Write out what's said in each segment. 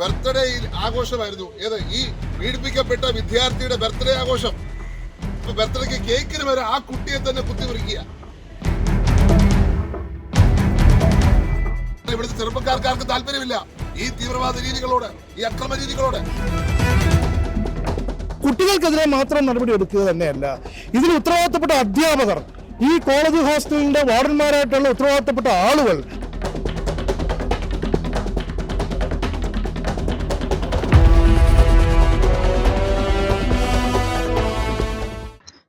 Birthday ആഘോഷമായിരുന്നു. ഏത് ഈ പീഡിപ്പിക്കപ്പെട്ട വിദ്യാർത്ഥിയുടെ ബർത്ത്ഡേ ആഘോഷം. ബർത്ത്ഡേക്ക് കേക്കിന് വരെ ആ കുട്ടിയെ തന്നെ കുത്തിമുറിക്കുക. ഇവിടുത്തെ ചെറുപ്പക്കാർക്ക് താല്പര്യമില്ല ഈ തീവ്രവാദ രീതികളോട്, ഈ അക്രമ രീതികളോട്. കുട്ടികൾക്കെതിരെ മാത്രം നടപടി എടുക്കുക തന്നെയല്ല, ഇതിൽ ഉത്തരവാദിത്തപ്പെട്ട അധ്യാപകർ, ഈ കോളേജ് ഹോസ്റ്റലിന്റെ വാർഡന്മാരായിട്ടുള്ള ഉത്തരവാദിത്തപ്പെട്ട ആളുകൾ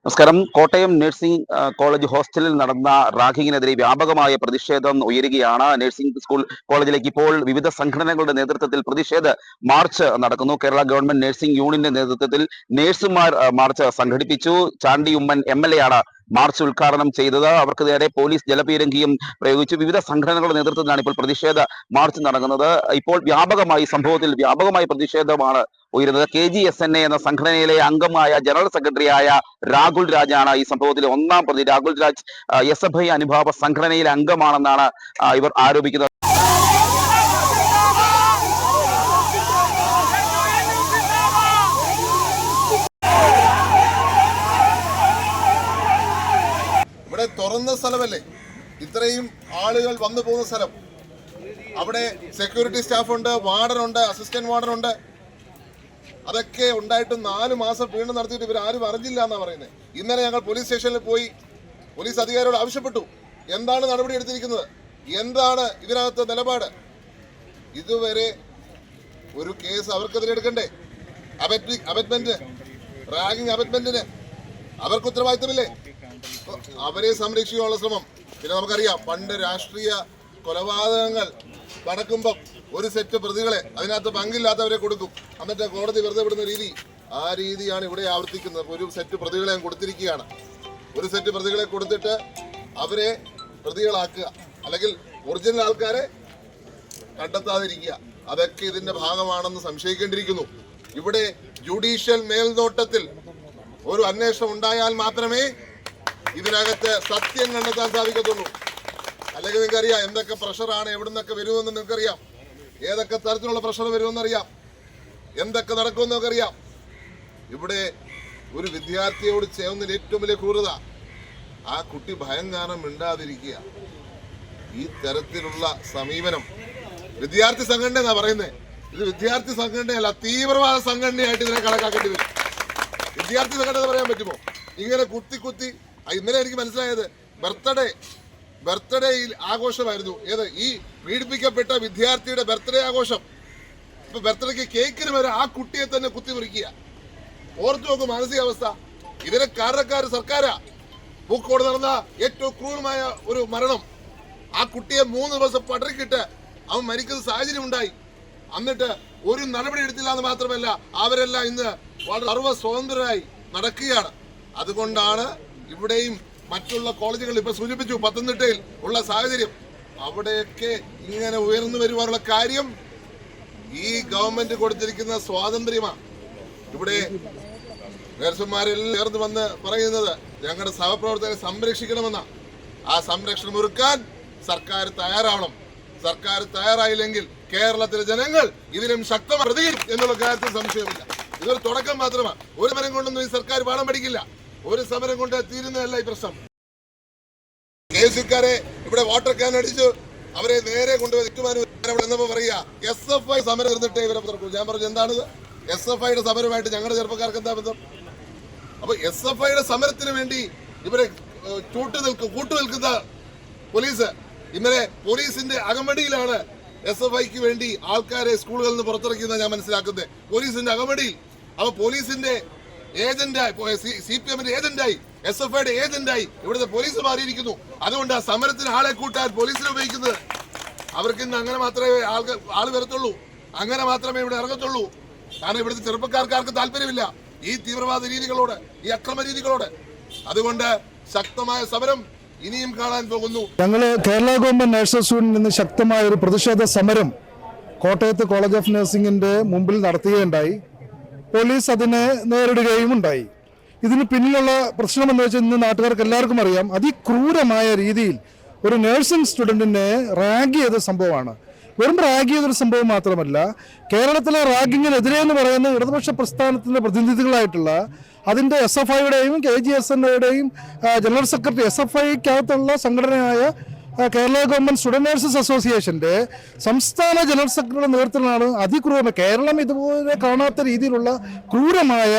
നമസ്കാരം. കോട്ടയം നഴ്സിംഗ് കോളേജ് ഹോസ്റ്റലിൽ നടന്ന റാഗിങ്ങിനെതിരെ വ്യാപകമായ പ്രതിഷേധം ഉയരുകയാണ്. നഴ്സിംഗ് സ്കൂൾ കോളേജിലേക്ക് ഇപ്പോൾ വിവിധ സംഘടനകളുടെ നേതൃത്വത്തിൽ പ്രതിഷേധ മാർച്ച് നടക്കുന്നു. കേരള ഗവൺമെന്റ് നഴ്സിംഗ് യൂണിയന്റെ നേതൃത്വത്തിൽ നഴ്സുമാർ മാർച്ച് സംഘടിപ്പിച്ചു. ചാണ്ടി ഉമ്മൻ MLA ആണ് മാർച്ച് ഉദ്ഘാടനം ചെയ്തത്. അവർക്ക് നേരെ പോലീസ് ജലപീരങ്കിയും പ്രയോഗിച്ചു. വിവിധ സംഘടനകളുടെ നേതൃത്വത്തിലാണ് ഇപ്പോൾ പ്രതിഷേധ മാർച്ച് നടക്കുന്നത്. ഇപ്പോൾ സംഭവത്തിൽ വ്യാപകമായ പ്രതിഷേധമാണ് ഉയരുന്നത്. KGSNA എന്ന സംഘടനയിലെ അംഗമായ ജനറൽ സെക്രട്ടറിയായ രാഹുൽ രാജാണ് ഈ സംഭവത്തിലെ ഒന്നാം പ്രതി. രാഹുൽ രാജ് SFI അനുഭാവ സംഘടനയിലെ അംഗമാണെന്നാണ് ഇവർ ആരോപിക്കുന്നത്. ഇവിടെ തുറന്ന സ്ഥലമല്ലേ, ഇത്രയും ആളുകൾ വന്നു പോകുന്ന സ്ഥലം. അവിടെ സെക്യൂരിറ്റി സ്റ്റാഫുണ്ട്, വാർഡനുണ്ട്, അസിസ്റ്റന്റ് വാർഡനുണ്ട്. അതൊക്കെ ഉണ്ടായിട്ട് 4 മാസം വീണ്ടും നടത്തിയിട്ട് ഇവർ ആരും അറിഞ്ഞില്ല എന്നാണ് പറയുന്നത്. ഇന്നലെ ഞങ്ങൾ പോലീസ് സ്റ്റേഷനിൽ പോയി പോലീസ് അധികാരികളോട് ആവശ്യപ്പെട്ടു, എന്താണ് നടപടി എടുത്തിരിക്കുന്നത്, എന്താണ് ഇതിനകത്ത് നിലപാട്. ഇതുവരെ ഒരു കേസ് അവർക്കെതിരെ എടുക്കണ്ടേ? അബറ്റ്മെന്റ്, റാഗിംഗ് അബറ്റ്മെന്റിന് അവർക്ക് ഉത്തരവാദിത്തമില്ലേ? അവരെ സംരക്ഷിക്കാനുള്ള ശ്രമം. പിന്നെ നമുക്കറിയാം, പണ്ട് രാഷ്ട്രീയ കൊലപാതകങ്ങൾ നടക്കുമ്പം ഒരു സെറ്റ് പ്രതികളെ, അതിനകത്ത് പങ്കില്ലാത്തവരെ കൊടുക്കും, എന്നിട്ട് കോടതി വെറുതെ വിടുന്ന രീതി, ആ രീതിയാണ് ഇവിടെ ആവർത്തിക്കുന്നത്. ഒരു സെറ്റ് പ്രതികളെ കൊടുത്തിരിക്കുകയാണ്. ഒരു സെറ്റ് പ്രതികളെ കൊടുത്തിട്ട് അവരെ പ്രതികളാക്കുക, അല്ലെങ്കിൽ ഒറിജിനൽ ആൾക്കാരെ കണ്ടെത്താതിരിക്കുക. അതൊക്കെ ഇതിന്റെ ഭാഗമാണെന്ന് സംശയിക്കേണ്ടിയിരിക്കുന്നു. ഇവിടെ ജുഡീഷ്യൽ മേൽനോട്ടത്തിൽ ഒരു അന്വേഷണം ഉണ്ടായാൽ മാത്രമേ ഇതിനകത്ത് സത്യം കണ്ടെത്താൻ സാധിക്കത്തുള്ളൂ. അല്ലെങ്കിൽ നിങ്ങൾക്കറിയാം എന്തൊക്കെ പ്രഷറാണ്, എവിടെ നിന്നൊക്കെ വരുമെന്ന് നിങ്ങൾക്കറിയാം, ഏതൊക്കെ തരത്തിലുള്ള പ്രഷർ വരുമെന്നറിയാം, എന്തൊക്കെ നടക്കുമെന്ന് നമുക്കറിയാം. ഇവിടെ ഒരു വിദ്യാർത്ഥിയോട് ചെയ്യുന്നതിൽ ഏറ്റവും വലിയ ക്രൂരത, ആ കുട്ടി ഭയം കാരണം മിണ്ടാതിരിക്കുക. ഈ തരത്തിലുള്ള സമീപനം വിദ്യാർത്ഥി സംഘടന എന്നാ പറയുന്നത്. ഇത് വിദ്യാർത്ഥി സംഘടനയല്ല, തീവ്രവാദ സംഘടനയായിട്ട് ഇതിനെ കണക്കാക്കേണ്ടി വരും. വിദ്യാർത്ഥി സംഘടന പറയാൻ പറ്റുമോ? ഇങ്ങനെ കുത്തി ഇന്നലെ എനിക്ക് മനസ്സിലായത് ബർത്ത്ഡേ ആഘോഷമായിരുന്നു. ഏത് ഈ പീഡിപ്പിക്കപ്പെട്ട വിദ്യാർത്ഥിയുടെ ബർത്ത്ഡേ ആഘോഷം. ഇപ്പൊ ബർത്ത്ഡേക്ക് കേക്കിന് വരെ ആ കുട്ടിയെ തന്നെ കുത്തിമുറിക്കുക. ഓർത്തു നോക്കും മാനസികാവസ്ഥ. ഇതിനെ കാരണക്കാർ സർക്കാരാ. പൂക്കോട് നടന്ന ഏറ്റവും ക്രൂരമായ ഒരു മരണം. ആ കുട്ടിയെ 3 ദിവസം പടർക്കിട്ട് അവൻ മരിക്കുന്ന സാഹചര്യം ഉണ്ടായി. എന്നിട്ട് ഒരു നടപടി എടുത്തില്ല എന്ന് മാത്രമല്ല, അവരെല്ലാം ഇന്ന് വളരെ സർവ്വസ്വതന്ത്രരായി നടക്കുകയാണ്. അതുകൊണ്ടാണ് ഇവിടെയും മറ്റുള്ള കോളേജുകൾ ഇപ്പൊ സൂചിപ്പിച്ചു, പത്തനംതിട്ടയിൽ ഉള്ള സാഹചര്യം, അവിടെയൊക്കെ ഇങ്ങനെ ഉയർന്നു വരുവാനുള്ള കാര്യം ഈ ഗവൺമെന്റ് കൊടുത്തിരിക്കുന്ന സ്വാതന്ത്ര്യമാണ്. ഇവിടെ നഴ്സുമാരെല്ലാം ചേർന്ന് വന്ന് പറയുന്നത് ഞങ്ങളുടെ സഹപ്രവർത്തകരെ സംരക്ഷിക്കണമെന്ന. ആ സംരക്ഷണം ഒരുക്കാൻ സർക്കാർ തയ്യാറാവണം. സർക്കാർ തയ്യാറായില്ലെങ്കിൽ കേരളത്തിലെ ജനങ്ങൾ ഇതിനും ശക്തമായി പ്രതികരിക്കും എന്നുള്ള കാര്യത്തിൽ സംശയമില്ല. ഇതൊരു തുടക്കം മാത്രമാണ്. ഒരു സമരം കൊണ്ടൊന്നും ഈ സർക്കാർ പാഠം പഠിക്കില്ല. ഒരു സമരം കൊണ്ട് തീരുന്നതല്ല ഈ പ്രശ്നം. കേസുകാരെ ഇവിടെ വാട്ടർ ക്യാൻ അടിച്ചു അവരെ നേരെ കൊണ്ടുപോയി പറയാ SFI സമരം ഇരുന്നിട്ട് ഇവരെ തുറക്കും. ഞാൻ പറഞ്ഞു, എന്താണിത്? SFIയുടെ സമരമായിട്ട് ഞങ്ങളുടെ ചെറുപ്പക്കാർക്ക് എന്താ ബന്ധം? അപ്പൊ SFIയുടെ സമരത്തിന് വേണ്ടി ഇവരെ കൂട്ടുനിൽക്കുന്ന പോലീസ് ഇന്നലെ പോലീസിന്റെ അകമ്പടിയിലാണ് SFIക്ക് വേണ്ടി ആൾക്കാരെ സ്കൂളുകളിൽ നിന്ന് പുറത്തിറക്കിയെന്ന് ഞാൻ മനസ്സിലാക്കുന്നത്. പോലീസിന്റെ അകമ്പടിയിൽ. അപ്പൊ പോലീസിന്റെ ഏജന്റായി, CPMന്റെ ഏജന്റായി, SFIയുടെ ഏജന്റായി ഇവിടുത്തെ പോലീസ് മാറിയിരിക്കുന്നു. അതുകൊണ്ട് ആ സമരത്തിന് ആളെ കൂട്ടാൻ പോലീസിനെ ഉപയോഗിക്കുന്നത്. അവർക്ക് ഇന്ന് അങ്ങനെ മാത്രമേ ആള് വരത്തുള്ളൂ, അങ്ങനെ മാത്രമേ ഇവിടെ ഇറങ്ങത്തുള്ളൂ. കാരണം ഇവിടുത്തെ ചെറുപ്പക്കാർക്ക് താല്പര്യമില്ല ഈ തീവ്രവാദ രീതികളോട്, ഈ അക്രമ രീതികളോട്. അതുകൊണ്ട് ശക്തമായ സമരം ഇനിയും കാണാൻ പോകുന്നു. ഞങ്ങൾ കേരള ഗവൺമെന്റ് നഴ്സസ് യൂണിയനിൽ നിന്ന് ശക്തമായ ഒരു പ്രതിഷേധ സമരം കോട്ടയത്ത് കോളേജ് ഓഫ് നഴ്സിംഗിന്റെ മുമ്പിൽ നടത്തുകയുണ്ടായി. പോലീസ് അതിനെ നേരിടുകയും ഉണ്ടായി. ഇതിന് പിന്നിലുള്ള പ്രശ്നം എന്ന് വെച്ചാൽ ഇന്ന് നാട്ടുകാർക്ക് എല്ലാവർക്കും അറിയാം, അതിക്രൂരമായ രീതിയിൽ ഒരു നഴ്സിംഗ് സ്റ്റുഡൻറ്റിനെ റാഗ് ചെയ്ത സംഭവമാണ്. വെറും റാഗ് ചെയ്തൊരു സംഭവം മാത്രമല്ല, കേരളത്തിലെ റാഗിങ്ങിനെതിരെ എന്ന് പറയുന്ന ഇടതുപക്ഷ പ്രസ്ഥാനത്തിൻ്റെ പ്രതിനിധികളായിട്ടുള്ള അതിൻ്റെ SFIയുടെയും KGSNയുടെയും ജനറൽ സെക്രട്ടറി, SFIക്കകത്തുള്ള സംഘടനയായ കേരള ഗവൺമെൻറ് സ്റ്റുഡൻറ് നഴ്സസ് അസോസിയേഷൻ്റെ സംസ്ഥാന ജനറൽ സെക്രട്ടറിയുടെ നേതൃത്വത്തിലാണ് അതിക്രൂരമായ, കേരളം ഇതുപോലെ കാണാത്ത രീതിയിലുള്ള ക്രൂരമായ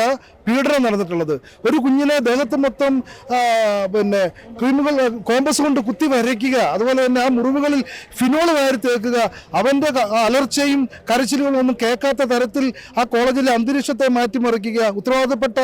പീഡനം നടന്നിട്ടുള്ളത്. ഒരു കുഞ്ഞിനെ ദേഹത്ത് മൊത്തം ക്രീമുകൾ കോമ്പസ് കൊണ്ട് കുത്തി വരയ്ക്കുക, അതുപോലെ തന്നെ ആ മുറിവുകളിൽ ഫിനോൾ വാരി തേക്കുക, അവൻ്റെ അലർച്ചയും കരച്ചിലുകളും ഒന്നും കേൾക്കാത്ത തരത്തിൽ ആ കോളേജിലെ അന്തരീക്ഷത്തെ മാറ്റിമറിക്കുക, ഉത്തരവാദപ്പെട്ട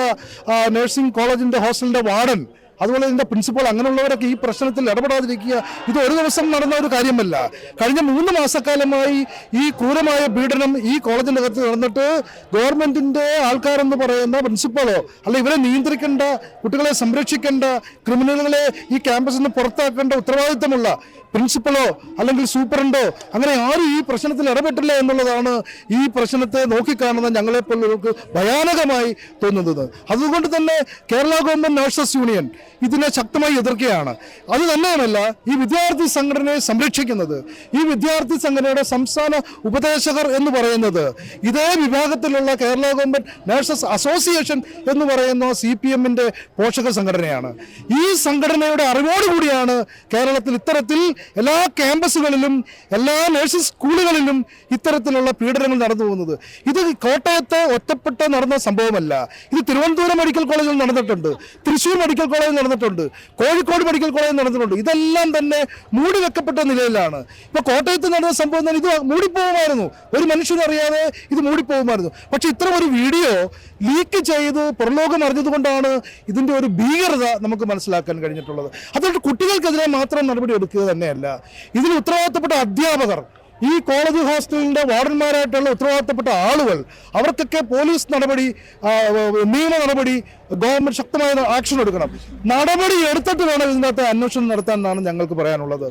നഴ്സിംഗ് കോളേജിൻ്റെ ഹോസ്റ്റലിൻ്റെ വാർഡൻ, അതുപോലെ ഇതിൻ്റെ പ്രിൻസിപ്പൾ, അങ്ങനെയുള്ളവരൊക്കെ ഈ പ്രശ്നത്തിൽ ഇടപെടാതിരിക്കുക. ഇത് ഒരു ദിവസം നടന്ന ഒരു കാര്യമല്ല. കഴിഞ്ഞ 3 മാസക്കാലമായി ഈ ക്രൂരമായ പീഡനം ഈ കോളേജിൻ്റെ അകത്ത് നടന്നിട്ട് ഗവൺമെൻറ്റിൻ്റെ ആൾക്കാരെന്ന് പറയുന്ന പ്രിൻസിപ്പളോ അല്ല ഇവരെ നിയന്ത്രിക്കേണ്ട, കുട്ടികളെ സംരക്ഷിക്കേണ്ട, ക്രിമിനലുകളെ ഈ ക്യാമ്പസിൽ നിന്ന് പുറത്താക്കേണ്ട ഉത്തരവാദിത്തമുള്ള പ്രിൻസിപ്പളോ അല്ലെങ്കിൽ സൂപ്രണ്ടോ അങ്ങനെ ആരും ഈ പ്രശ്നത്തിൽ ഇടപെട്ടില്ല എന്നുള്ളതാണ് ഈ പ്രശ്നത്തെ നോക്കിക്കാണുന്ന ഞങ്ങളെപ്പോലുള്ളവർക്ക് ഭയാനകമായി തോന്നുന്നത്. അതുകൊണ്ട് തന്നെ കേരള ഗവൺമെൻറ് നഴ്സസ് യൂണിയൻ ഇതിനെ ശക്തമായി എതിർക്കുകയാണ്. അത് തന്നെയുമല്ല, ഈ വിദ്യാർത്ഥി സംഘടനയെ സംരക്ഷിക്കുന്നത്, ഈ വിദ്യാർത്ഥി സംഘടനയുടെ സംസ്ഥാന ഉപദേശകർ എന്ന് പറയുന്നത് ഇതേ വിഭാഗത്തിലുള്ള കേരള ഗവൺമെൻറ് നഴ്സസ് അസോസിയേഷൻ എന്ന് പറയുന്ന CPMൻ്റെ പോഷക സംഘടനയാണ്. ഈ സംഘടനയുടെ അറിവോടുകൂടിയാണ് കേരളത്തിൽ ഇത്തരത്തിൽ എല്ലാ ക്യാമ്പസുകളിലും എല്ലാ നഴ്സിംഗ് സ്കൂളുകളിലും ഇത്തരത്തിലുള്ള പീഡനങ്ങൾ നടന്നു പോകുന്നത്. ഇത് കോട്ടയത്ത് ഒറ്റപ്പെട്ട് നടന്ന സംഭവമല്ല. ഇത് തിരുവനന്തപുരം മെഡിക്കൽ കോളേജിൽ നടന്നിട്ടുണ്ട്, തൃശ്ശൂർ മെഡിക്കൽ കോളേജിൽ നടന്നിട്ടുണ്ട്, കോഴിക്കോട് മെഡിക്കൽ കോളേജിൽ നടന്നിട്ടുണ്ട്. ഇതെല്ലാം തന്നെ മൂടി വെക്കപ്പെട്ട നിലയിലാണ്. ഇപ്പോൾ കോട്ടയത്ത് നടന്ന സംഭവം തന്നെ ഇത് മൂടിപ്പോകുമായിരുന്നു, ഒരു മനുഷ്യനറിയാതെ ഇത് മൂടിപ്പോകുമായിരുന്നു. പക്ഷെ ഇത്തരം ഒരു വീഡിയോ ലീക്ക് ചെയ്ത് പുറലോകം അറിഞ്ഞതുകൊണ്ടാണ് ഇതിൻ്റെ ഒരു ഭീകരത നമുക്ക് മനസ്സിലാക്കാൻ കഴിഞ്ഞിട്ടുള്ളത്. അതുകൊണ്ട് കുട്ടികൾക്കെതിരെ മാത്രം നടപടി എടുക്കുക തന്നെയല്ല, ഇതിൽ ഉത്തരവാദിത്തപ്പെട്ട അധ്യാപകർ, ഈ കോളേജ് ഹോസ്റ്റലിൻ്റെ വാർഡന്മാരായിട്ടുള്ള ഉത്തരവാദിത്തപ്പെട്ട ആളുകൾ, അവർക്കൊക്കെ പോലീസ് നടപടി, നിയമ നടപടി, ഗവൺമെൻറ് ശക്തമായ ആക്ഷൻ എടുക്കണം. നടപടി എടുത്തിട്ട് വേണം ഇതിനകത്ത് അന്വേഷണം നടത്താൻ എന്നാണ് ഞങ്ങൾക്ക് പറയാനുള്ളത്.